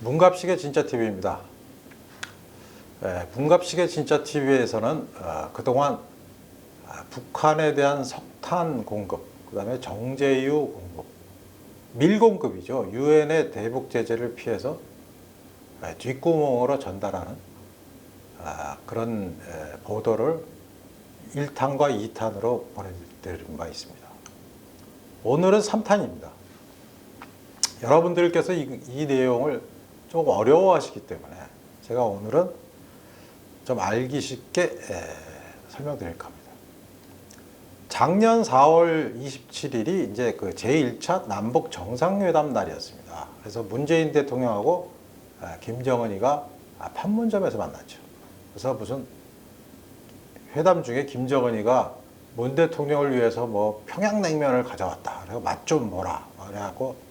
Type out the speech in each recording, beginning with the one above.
문갑식의 진짜 TV입니다. 문갑식의 진짜 TV에서는 그동안 북한에 대한 석탄 공급, 그 다음에 정제유 공급, 밀공급이죠. 유엔의 대북 제재를 피해서 뒷구멍으로 전달하는 그런 보도를 1탄과 2탄으로 보내드린 바 있습니다. 오늘은 3탄입니다. 여러분들께서 이 내용을 조금 어려워하시기 때문에 제가 오늘은 좀 알기 쉽게 설명드릴 겁니다. 작년 4월 27일이 이제 그 제1차 남북 정상회담 날이었습니다. 그래서 문재인 대통령하고 김정은이가 판문점에서 만났죠. 그래서 무슨 회담 중에 김정은이가 문 대통령을 위해서 뭐 평양냉면을 가져왔다. 그래서 맛 좀 보라. 그래갖고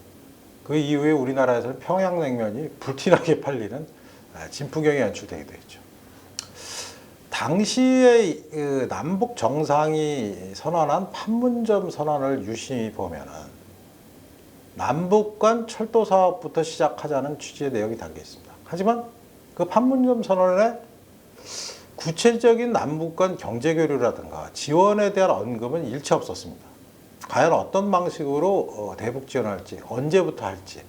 그 이후에 우리나라에서는 평양냉면이 불티나게 팔리는 진풍경이 연출되기도 했죠. 당시에 그 남북 정상이 선언한 판문점 선언을 유심히 보면은 남북 간 철도 사업부터 시작하자는 취지의 내용이 담겨 있습니다. 하지만 그 판문점 선언에 구체적인 남북 간 경제 교류라든가 지원에 대한 언급은 일체 없었습니다. 과연 어떤 방식으로 대북 지원할지, 언제부터 할지,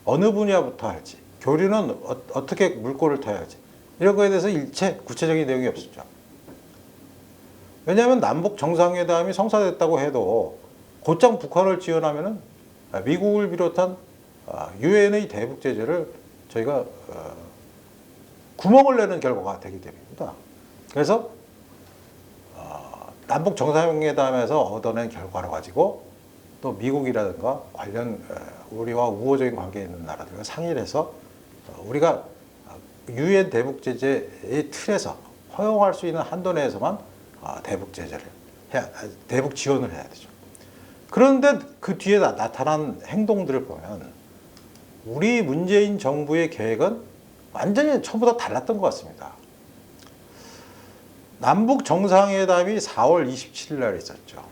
어느 분야부터 할지, 교류는 어떻게 물꼬를 타야 할지 이런 거에 대해서 일체 구체적인 내용이 없었죠. 왜냐하면 남북 정상회담이 성사됐다고 해도 곧장 북한을 지원하면은 미국을 비롯한 유엔의 대북 제재를 저희가 구멍을 내는 결과가 되기 때문입니다. 그래서 남북 정상회담에서 얻어낸 결과를 가지고 또 미국이라든가 관련 우리와 우호적인 관계에 있는 나라들과 상의를 해서 우리가 유엔 대북 제재의 틀에서 허용할 수 있는 한도 내에서만 대북 제재를 대북 지원을 해야 되죠. 그런데 그 뒤에 나타난 행동들을 보면 우리 문재인 정부의 계획은 완전히 처음보다 달랐던 것 같습니다. 남북 정상회담이 4월 27일 날 있었죠.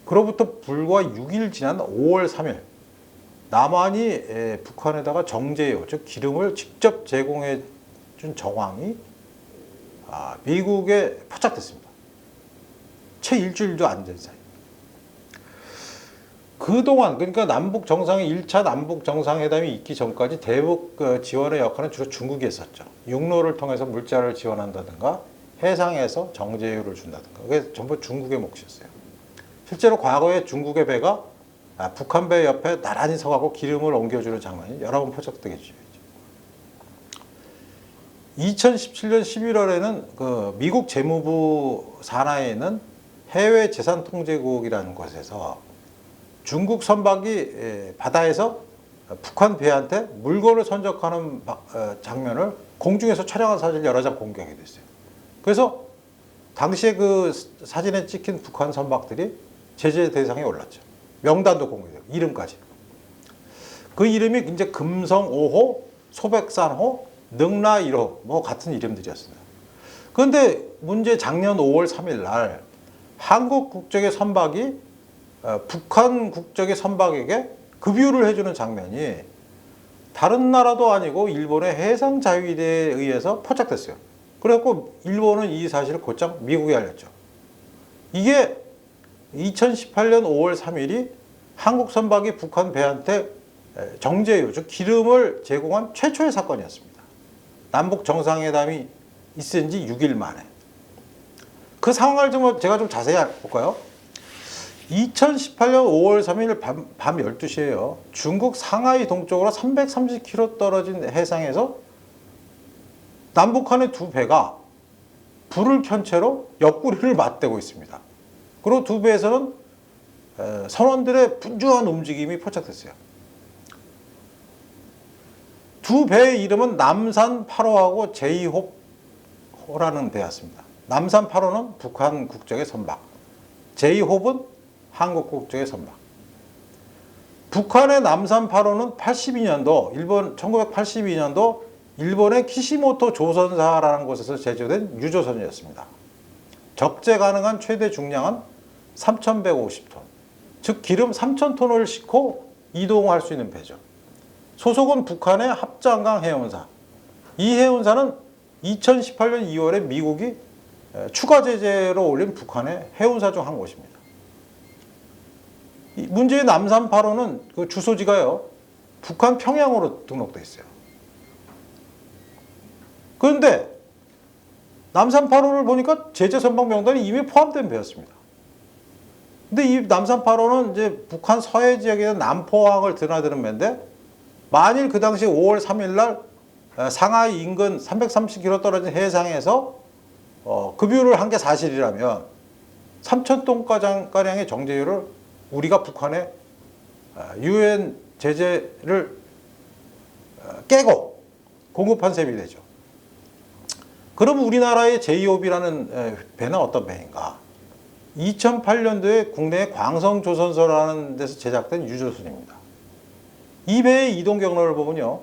그로부터 불과 6일 지난 5월 3일 남한이 북한에다가 정제유, 즉 기름을 직접 제공해 준 정황이 미국에 포착됐습니다. 채 일주일도 안 된 사이. 그동안 그러니까 남북 정상회 1차 남북 정상회담이 있기 전까지 대북 지원의 역할은 주로 중국이 했었죠. 육로를 통해서 물자를 지원한다든가 해상에서 정제유를 준다든가 그게 전부 중국의 몫이었어요. 실제로 과거에 중국의 배가 북한 배 옆에 나란히 서가고 기름을 옮겨주는 장면이 여러 번 포착되겠죠. 2017년 11월에는 그 미국 재무부 산하에 있는 해외재산통제국이라는 곳에서 중국 선박이 바다에서 북한 배한테 물건을 선적하는 장면을 공중에서 촬영한 사진을 여러 장 공개하게 됐어요. 그래서 당시에 그 사진에 찍힌 북한 선박들이 제재 대상에 올랐죠. 명단도 공개되고 이름까지. 그 이름이 이제 금성 5호, 소백산호, 능라 1호 뭐 같은 이름들이었습니다. 그런데 문제 작년 5월 3일 날 한국 국적의 선박이 북한 국적의 선박에게 급유를 해주는 장면이 다른 나라도 아니고 일본의 해상자위대에 의해서 포착됐어요. 그래갖고 일본은 이 사실을 곧장 미국에 알렸죠. 이게 2018년 5월 3일이 한국 선박이 북한 배한테 정제유, 즉 기름을 제공한 최초의 사건이었습니다. 남북 정상회담이 있은 지 6일 만에. 그 상황을 제가 좀 자세히 볼까요? 2018년 5월 3일 밤 12시에요. 중국 상하이 동쪽으로 330km 떨어진 해상에서 남북한의 두 배가 불을 켠 채로 옆구리를 맞대고 있습니다. 그리고 두 배에서는 선원들의 분주한 움직임이 포착됐어요. 두 배의 이름은 남산 8호하고 제이홉호라는 배였습니다. 남산 8호는 북한 국적의 선박, 제이홉은 한국 국적의 선박. 북한의 남산 8호는 1982년도 일본의 키시모토 조선사라는 곳에서 제조된 유조선이었습니다. 적재 가능한 최대 중량은 3,150톤, 즉 기름 3,000톤을 싣고 이동할 수 있는 배죠. 소속은 북한의 합장강 해운사. 이 해운사는 2018년 2월에 미국이 추가 제재로 올린 북한의 해운사 중 한 곳입니다. 문제의 남산 8호는 그 주소지가요, 북한 평양으로 등록돼 있어요. 그런데 남산 8호를 보니까 제재 선박 명단이 이미 포함된 배였습니다. 근데 이 남산 8호는 이제 북한 서해 지역에 있는 남포항을 드나드는 배인데, 만일 그 당시 5월 3일 날 상하이 인근 330km 떨어진 해상에서 급유를 한 게 사실이라면 3,000톤가량의 정제유를 우리가 북한에 유엔 제재를 깨고 공급한 셈이 되죠. 그럼 우리나라의 제2호비라는 배는 어떤 배인가? 2008년도에 국내 광성조선소라는 데서 제작된 유조선입니다. 이 배의 이동 경로를 보면요,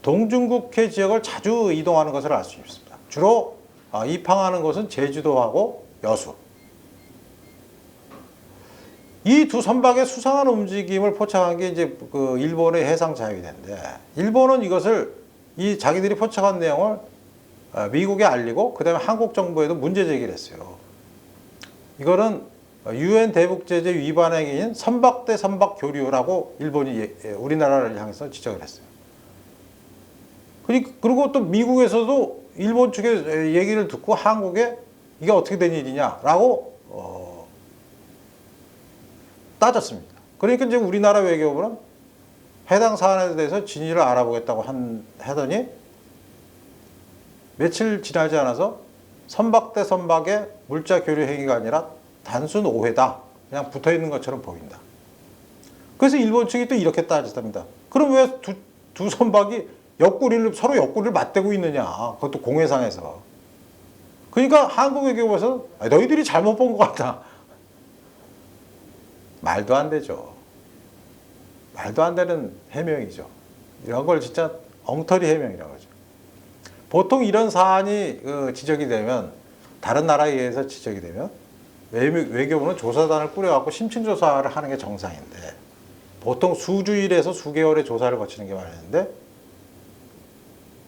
동중국해 지역을 자주 이동하는 것을 알 수 있습니다. 주로 입항하는 곳은 제주도하고 여수. 이 두 선박의 수상한 움직임을 포착한 게 이제 그 일본의 해상 자위대인데, 일본은 이것을 이 자기들이 포착한 내용을 미국에 알리고 그다음에 한국 정부에도 문제 제기를 했어요. 이거는 유엔 대북 제재 위반 행위인 선박 대 선박 교류라고 일본이 우리나라를 향해서 지적을 했어요. 그리고 또 미국에서도 일본 측의 얘기를 듣고 한국에 이게 어떻게 된 일이냐라고 따졌습니다. 그러니까 이제 우리나라 외교부는 해당 사안에 대해서 진위를 알아보겠다고 하더니 며칠 지나지 않아서 선박 대 선박의 물자 교류 행위가 아니라 단순 오해다, 그냥 붙어 있는 것처럼 보인다. 그래서 일본 측이 또 이렇게 따졌답니다. 그럼 왜 두 선박이 서로 옆구리를 맞대고 있느냐, 그것도 공해상에서. 그러니까 한국 외교부에서 너희들이 잘못 본 것 같다. 말도 안 되죠. 말도 안 되는 해명이죠. 이런 걸 진짜 엉터리 해명이라고 하죠. 보통 이런 사안이 지적이 되면, 다른 나라에 의해서 지적이 되면 외교부는 조사단을 꾸려갖고 심층조사를 하는 게 정상인데, 보통 수주일에서 수개월의 조사를 거치는 게 마련인데,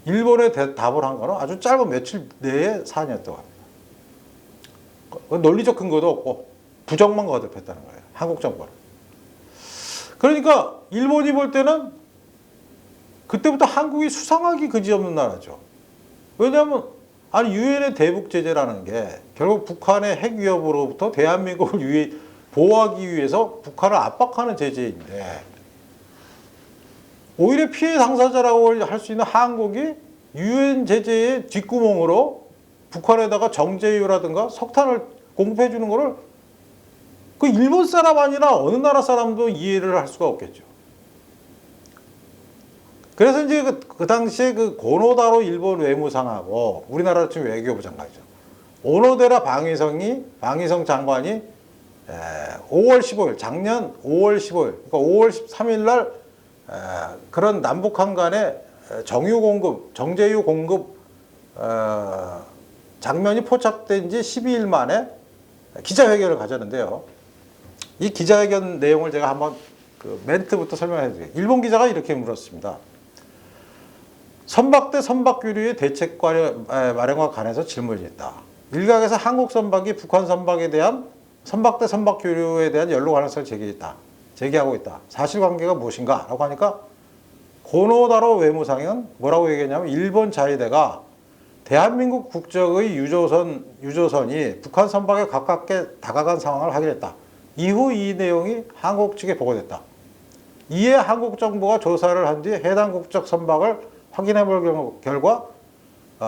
일본에 답을 한 거는 아주 짧은 며칠 내의 사안이었다고 합니다. 논리적 근거도 없고 부정만 거듭했다는 거예요, 한국 정부는. 그러니까 일본이 볼 때는 그때부터 한국이 수상하기 그지없는 나라죠. 왜냐하면 유엔의 대북 제재라는 게 결국 북한의 핵 위협으로부터 대한민국을 보호하기 위해서 북한을 압박하는 제재인데, 오히려 피해 당사자라고 할 수 있는 한국이 유엔 제재의 뒷구멍으로 북한에다가 정제유라든가 석탄을 공급해 주는 거를 그 일본 사람 아니라 어느 나라 사람도 이해를 할 수가 없겠죠. 그래서 이제 그 당시에 그 고노다로 일본 외무상하고 우리나라 지금 외교부 장관이죠, 오노데라 방위성 장관이 5월 15일, 작년 5월 15일, 그러니까 5월 13일 날 그런 남북한 간의 정제유 공급 장면이 포착된 지 12일 만에 기자회견을 가졌는데요. 이 기자회견 내용을 제가 한번 그 멘트부터 설명해 드릴게요. 일본 기자가 이렇게 물었습니다. 선박 대 선박 교류의 대책 마련과 관해서 질문이 있다. 일각에서 한국 선박이 북한 선박에 대한 선박 대 선박 교류에 대한 연루 가능성을 제기하고 있다. 사실관계가 무엇인가? 라고 하니까 고노다로 외무상은 뭐라고 얘기했냐면, 일본 자위대가 대한민국 국적의 유조선이 북한 선박에 가깝게 다가간 상황을 확인했다. 이후 이 내용이 한국 측에 보고됐다. 이에 한국 정부가 조사를 한 뒤 해당 국적 선박을 확인해 볼 결과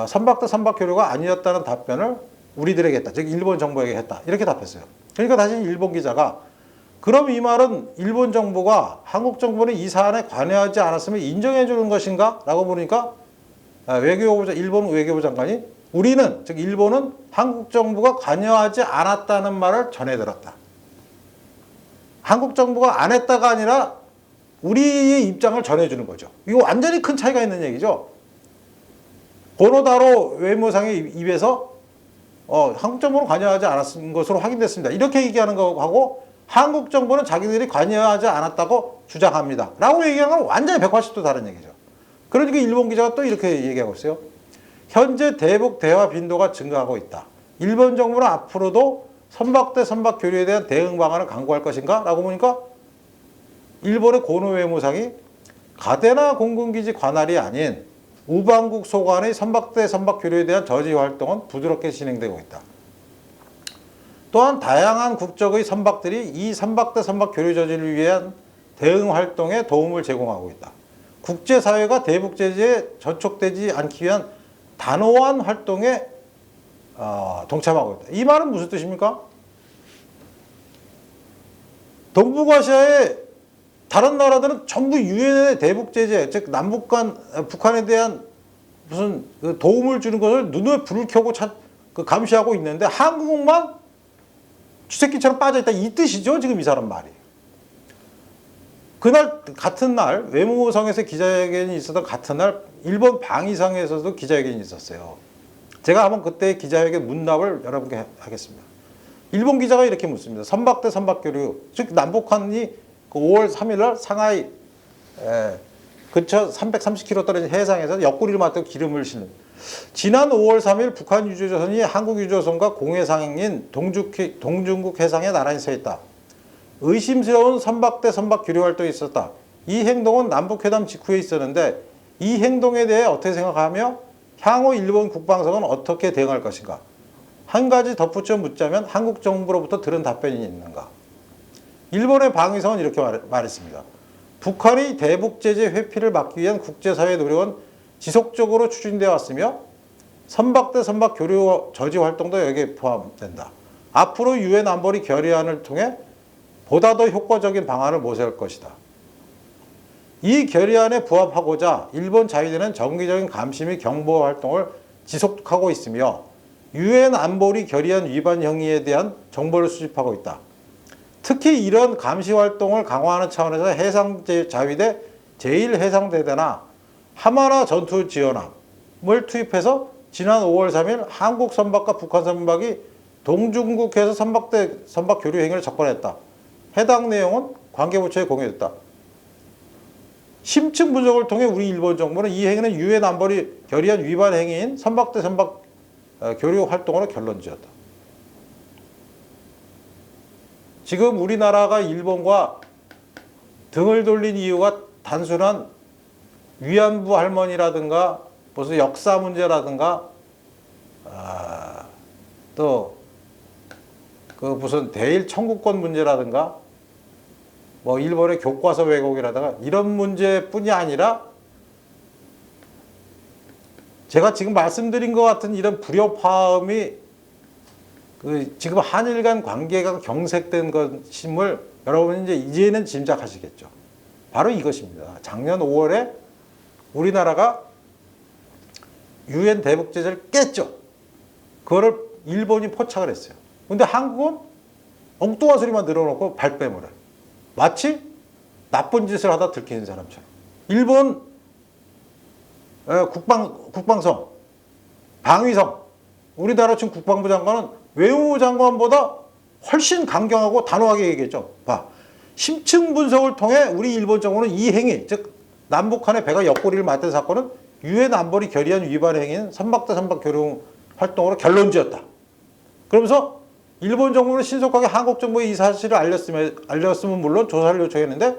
선박 대 선박 교류가 아니었다는 답변을 우리들에게 했다. 즉 일본 정부에게 했다. 이렇게 답했어요. 그러니까 다시 일본 기자가, 그럼 이 말은 일본 정부가 한국 정부는 이 사안에 관여하지 않았으면 인정해 주는 것인가? 라고 물으니까 일본 외교부 장관이, 우리는, 즉 일본은 한국 정부가 관여하지 않았다는 말을 전해 들었다. 한국 정부가 안 했다가 아니라 우리의 입장을 전해주는 거죠. 이거 완전히 큰 차이가 있는 얘기죠. 고노다로 외무상의 입에서 한국 정부는 관여하지 않았는 것으로 확인됐습니다. 이렇게 얘기하는 거하고, 한국 정부는 자기들이 관여하지 않았다고 주장합니다. 라고 얘기하는 건 완전히 180도 다른 얘기죠. 그러니까 일본 기자가 또 이렇게 얘기하고 있어요. 현재 대북 대화 빈도가 증가하고 있다. 일본 정부는 앞으로도 선박 대 선박 교류에 대한 대응 방안을 강구할 것인가? 라고 보니까 일본의 고노 외무상이 가데나 공군기지 관할이 아닌 우방국 소관의 선박 대 선박 교류에 대한 저지 활동은 부드럽게 진행되고 있다. 또한 다양한 국적의 선박들이 이 선박 대 선박 교류 저지를 위한 대응 활동에 도움을 제공하고 있다. 국제사회가 대북 제재에 저촉되지 않기 위한 단호한 활동에 동참하고 있다. 이 말은 무슨 뜻입니까? 동북아시아의 다른 나라들은 전부 유엔의 대북 제재, 즉 남북 간 북한에 대한 무슨 도움을 주는 것을 눈에 불을 켜고 감시하고 있는데 한국만 쥐새끼처럼 빠져있다, 이 뜻이죠. 지금 이 사람 말이. 그날 같은 날 외무성에서 기자회견이 있었던 같은 날 일본 방위상에서도 기자회견이 있었어요. 제가 한번 그때 기자회견 문답을 여러분께 하겠습니다. 일본 기자가 이렇게 묻습니다. 선박 대 선박 교류, 즉 남북한이 5월 3일 날 상하이 근처 330km 떨어진 해상에서 옆구리를 맞대고 기름을 싣는, 지난 5월 3일 북한 유조조선이 한국 유조선과 공해상인 동중국 해상에 나란히 서 있다. 의심스러운 선박 대 선박 교류 활동이 있었다. 이 행동은 남북회담 직후에 있었는데 이 행동에 대해 어떻게 생각하며 향후 일본 국방성은 어떻게 대응할 것인가? 한 가지 덧붙여 묻자면 한국 정부로부터 들은 답변이 있는가? 일본의 방위성은 이렇게 말했습니다. 북한이 대북 제재 회피를 막기 위한 국제사회 노력은 지속적으로 추진되어 왔으며 선박 대 선박 교류 저지 활동도 여기에 포함된다. 앞으로 유엔 안보리 결의안을 통해 보다 더 효과적인 방안을 모색할 것이다. 이 결의안에 부합하고자 일본 자위대는 정기적인 감시 및 경보 활동을 지속하고 있으며 유엔 안보리 결의안 위반 행위에 대한 정보를 수집하고 있다. 특히 이런 감시 활동을 강화하는 차원에서 해상자위대 제1해상대대나 하마나 전투지원함을 투입해서 지난 5월 3일 한국 선박과 북한 선박이 동중국해에서 선박 대 선박 교류 행위를 접근했다. 해당 내용은 관계부처에 공유됐다. 심층 분석을 통해 우리 일본 정부는 이 행위는 유엔 안보리 결의안 위반 행위인 선박 대 선박 교류 활동으로 결론지었다. 지금 우리나라가 일본과 등을 돌린 이유가 단순한 위안부 할머니라든가 무슨 역사 문제라든가 또 그 무슨 대일 청구권 문제라든가 뭐 일본의 교과서 왜곡이라든가 이런 문제뿐이 아니라 제가 지금 말씀드린 것 같은 이런 불협화음이 지금 한일 간 관계가 경색된 것임을 여러분이 이제는 짐작하시겠죠. 바로 이것입니다. 작년 5월에 우리나라가 유엔 대북 제재를 깼죠. 그거를 일본이 포착을 했어요. 근데 한국은 엉뚱한 소리만 늘어놓고 발뺌을 해요. 마치 나쁜 짓을 하다 들키는 사람처럼. 일본 국방성, 방위성, 우리나라 지금 국방부 장관은 외무부 장관보다 훨씬 강경하고 단호하게 얘기했죠. 봐, 심층 분석을 통해 우리 일본 정부는 이 행위, 즉 남북한의 배가 옆구리를 맞댄 사건은 유엔 안보리 결의안 위반 행위인 선박 대 선박 교류 활동으로 결론지었다. 그러면서 일본 정부는 신속하게 한국 정부에 이 사실을 알렸으면 물론 조사를 요청했는데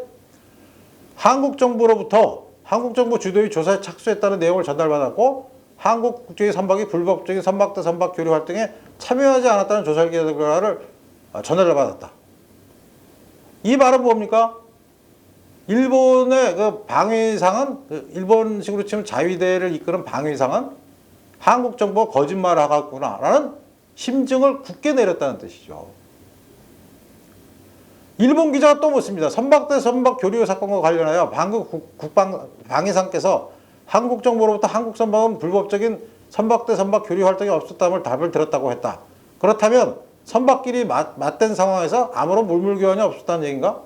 한국 정부로부터 한국 정부 주도의 조사에 착수했다는 내용을 전달받았고 한국 국적의 선박이 불법적인 선박 대 선박 교류 활동에 참여하지 않았다는 조사 결과를 전달을 받았다. 이 말은 뭡니까? 일본의 그 방위상은 일본식으로 치면 자위대를 이끄는 방위상은 한국 정부가 거짓말을 하겠구나라는 심증을 굳게 내렸다는 뜻이죠. 일본 기자가 또 묻습니다. 선박 대 선박 교류 사건과 관련하여 방위상께서 한국 정부로부터 한국 선박은 불법적인 선박 대 선박 교류 활동이 없었다는 답을 들었다고 했다. 그렇다면 선박끼리 맞댄 상황에서 아무런 물물교환이 없었다는 얘기인가?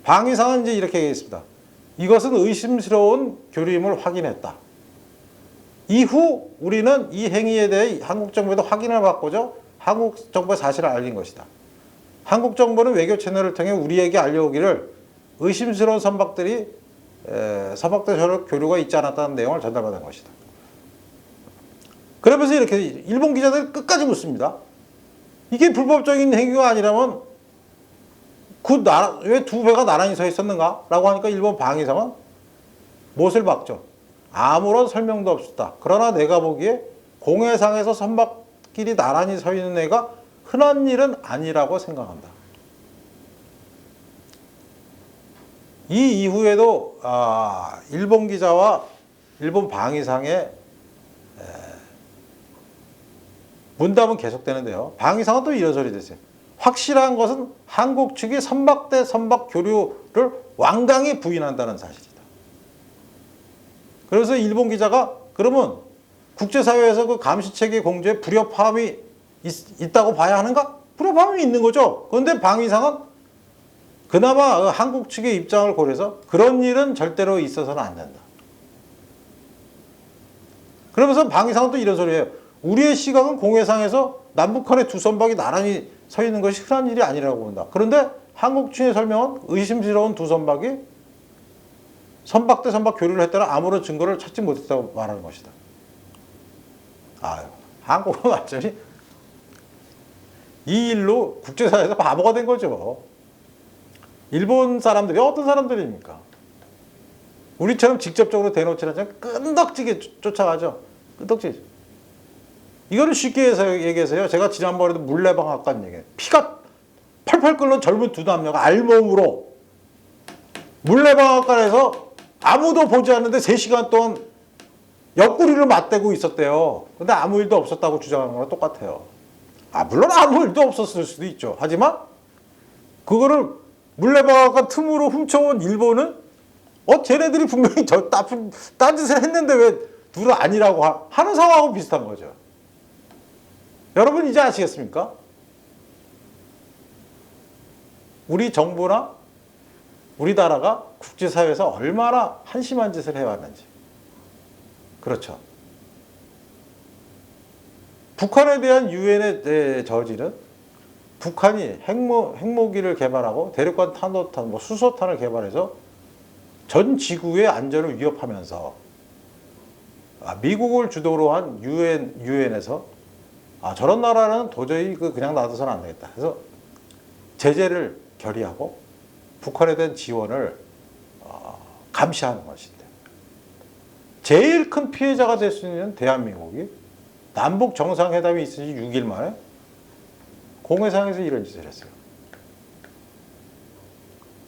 방위상은 이제 이렇게 얘기했습니다. 이것은 의심스러운 교류임을 확인했다. 이후 우리는 이 행위에 대해 한국 정부에도 확인을 받고자 한국 정부의 사실을 알린 것이다. 한국 정부는 외교 채널을 통해 우리에게 알려오기를 의심스러운 선박들이 선박들 저런 교류가 있지 않았다는 내용을 전달받은 것이다. 그러면서 이렇게 일본 기자들이 끝까지 묻습니다. 이게 불법적인 행위가 아니라면 왜 두 배가 나란히 서 있었는가? 라고 하니까 일본 방위상은 못을 박죠. 아무런 설명도 없었다. 그러나 내가 보기에 공해상에서 선박끼리 나란히 서 있는 애가 흔한 일은 아니라고 생각한다. 이 이후에도 일본 기자와 일본 방위상의 문담은 계속되는데요. 방위상은 또 이런 소리 됐어요. 확실한 것은 한국 측이 선박 대 선박 교류를 완강히 부인한다는 사실이다. 그래서 일본 기자가 그러면 국제사회에서 그 감시체계 공조에 불협화음이 있다고 봐야 하는가? 불협화음이 있는 거죠. 그런데 방위상은 그나마 한국 측의 입장을 고려해서 그런 일은 절대로 있어서는 안 된다. 그러면서 방위상은 또 이런 소리예요. 우리의 시각은 공해상에서 남북한의 두 선박이 나란히 서 있는 것이 흔한 일이 아니라고 본다. 그런데 한국 측의 설명은 의심스러운 두 선박이 선박 대 선박 교류를 했다는 아무런 증거를 찾지 못했다고 말하는 것이다. 아유, 한국은 완전히 이 일로 국제사회에서 바보가 된 거죠. 일본 사람들이 어떤 사람들입니까? 우리처럼 직접적으로 대놓지 않지만 끈덕지게 쫓아가죠. 끈덕지. 이거를 쉽게 해서 얘기해서요. 제가 지난번에도 물레방앗간 얘기해요. 피가 펄펄 끓는 젊은 두 남녀가 알몸으로 물레방앗간에서 아무도 보지 않는데 3시간 동안 옆구리를 맞대고 있었대요. 근데 아무 일도 없었다고 주장하는 거랑 똑같아요. 물론 아무 일도 없었을 수도 있죠. 하지만 그거를 물레방앗간 틈으로 훔쳐온 일본은 쟤네들이 분명히 딴 짓을 했는데 왜 둘은 아니라고 하는 상황하고 비슷한 거죠. 여러분 이제 아시겠습니까? 우리 정부나 우리나라가 국제사회에서 얼마나 한심한 짓을 해왔는지. 그렇죠. 북한에 대한 유엔의 저지는 북한이 핵무기를 개발하고 대륙간 탄도탄, 수소탄을 개발해서 전 지구의 안전을 위협하면서 미국을 주도로 한 유엔에서 저런 나라는 도저히 그냥 놔둬서는 안 되겠다. 그래서 제재를 결의하고 북한에 대한 지원을 감시하는 것인데 제일 큰 피해자가 될 수 있는 대한민국이 남북 정상회담이 있은 지 6일 만에 공해상에서 이런 짓을 했어요.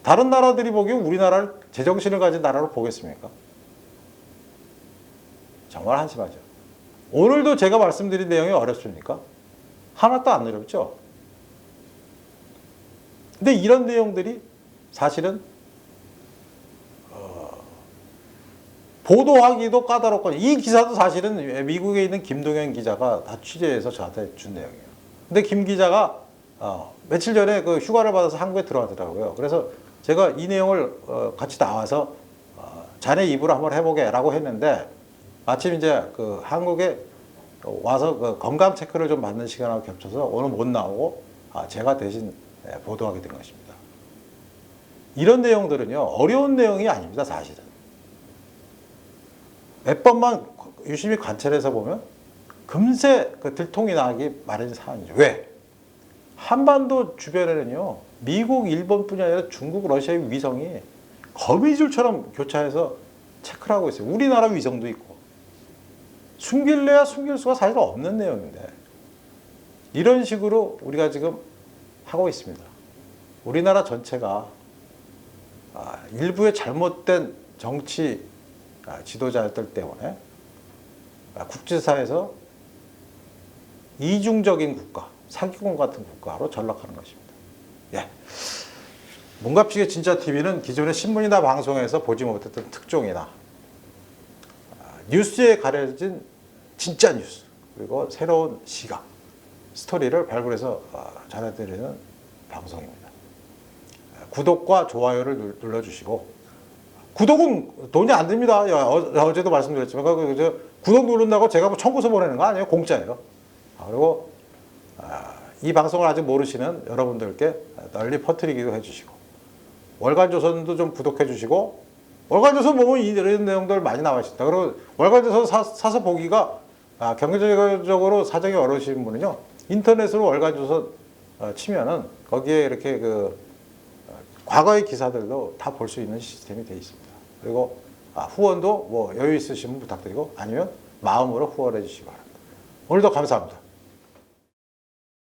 다른 나라들이 보기에 우리나라를 제정신을 가진 나라로 보겠습니까? 정말 한심하죠. 오늘도 제가 말씀드린 내용이 어렵습니까? 하나도 안 어렵죠? 근데 이런 내용들이 사실은 보도하기도 까다롭거든요. 이 기사도 사실은 미국에 있는 김동현 기자가 다 취재해서 저한테 준 내용이에요. 근데 김 기자가 며칠 전에 그 휴가를 받아서 한국에 들어왔더라고요. 그래서 제가 이 내용을 같이 나와서 자네 입으로 한번 해보게 라고 했는데 마침 이제 그 한국에 와서 그 건강 체크를 좀 받는 시간하고 겹쳐서 오늘 못 나오고 제가 대신 보도하게 된 것입니다. 이런 내용들은요, 어려운 내용이 아닙니다, 사실은. 몇 번만 유심히 관찰해서 보면 금세 그 들통이 나기 마련인 상황이죠. 왜? 한반도 주변에는요, 미국, 일본뿐이 아니라 중국, 러시아의 위성이 거미줄처럼 교차해서 체크를 하고 있어요. 우리나라 위성도 있고. 숨길래야 숨길 수가 사실 없는 내용인데 이런 식으로 우리가 지금 하고 있습니다. 우리나라 전체가 일부의 잘못된 정치 지도자들 때문에 국제사회에서 이중적인 국가, 사기꾼 같은 국가로 전락하는 것입니다. 예. 문갑식의 진짜TV는 기존의 신문이나 방송에서 보지 못했던 특종이나 뉴스에 가려진 진짜 뉴스, 그리고 새로운 시각, 스토리를 발굴해서 전해드리는 방송입니다. 구독과 좋아요를 눌러주시고, 구독은 돈이 안 듭니다. 어제도 말씀드렸지만 구독 누른다고 제가 뭐 청구서 보내는 거 아니에요. 공짜예요. 그리고 이 방송을 아직 모르시는 여러분들께 널리 퍼뜨리기도 해주시고 월간조선도 좀 구독해 주시고 월간조선 보면 이런 내용들 많이 나와 있습니다. 그리고 월간조선 사서 보기가 경제적으로 사정이 어려우신 분은요 인터넷으로 월간조선 치면은 거기에 이렇게 그 과거의 기사들도 다 볼 수 있는 시스템이 되어 있습니다. 그리고 후원도 뭐 여유 있으시면 부탁드리고 아니면 마음으로 후원해 주시기 바랍니다. 오늘도 감사합니다.